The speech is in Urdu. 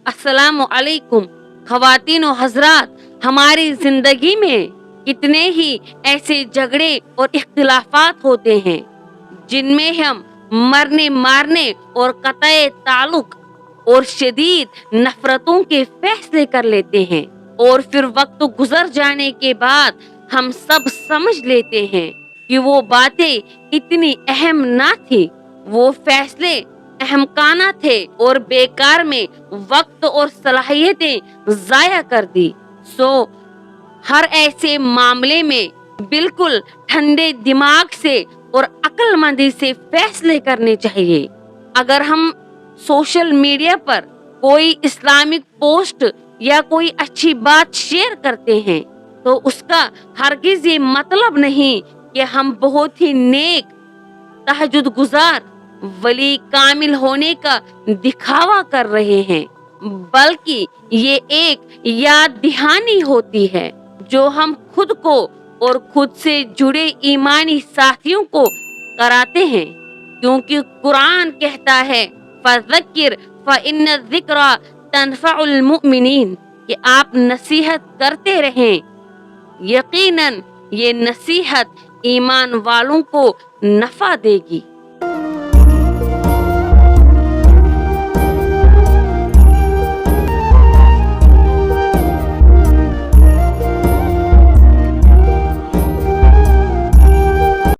السلام علیکم خواتین و حضرات، ہماری زندگی میں کتنے ہی ایسے جھگڑے اور اختلافات ہوتے ہیں جن میں ہم مرنے مارنے اور قطع تعلق اور شدید نفرتوں کے فیصلے کر لیتے ہیں، اور پھر وقت گزر جانے کے بعد ہم سب سمجھ لیتے ہیں کہ وہ باتیں اتنی اہم نہ تھی، وہ فیصلے احمقانہ تھے اور بیکار میں وقت اور صلاحیتیں ضائع کر دی۔ ہر ایسے معاملے میں بالکل ٹھنڈے دماغ سے اور عقل مندی سے فیصلے کرنے چاہیے۔ اگر ہم سوشل میڈیا پر کوئی اسلامک پوسٹ یا کوئی اچھی بات شیئر کرتے ہیں تو اس کا ہرگز یہ مطلب نہیں کہ ہم بہت ہی نیک، تہجد گزار، ولی کامل ہونے کا دکھاوا کر رہے ہیں، بلکہ یہ ایک یاد دہانی ہوتی ہے جو ہم خود کو اور خود سے جڑے ایمانی ساتھیوں کو کراتے ہیں، کیونکہ قرآن کہتا ہے فَذَكِّرْ فَإِنَّ الذِّكْرَىٰ تَنفَعُ الْمُؤْمِنِينَ، کہ آپ نصیحت کرتے رہیں، یقیناً یہ نصیحت ایمان والوں کو نفع دے گی۔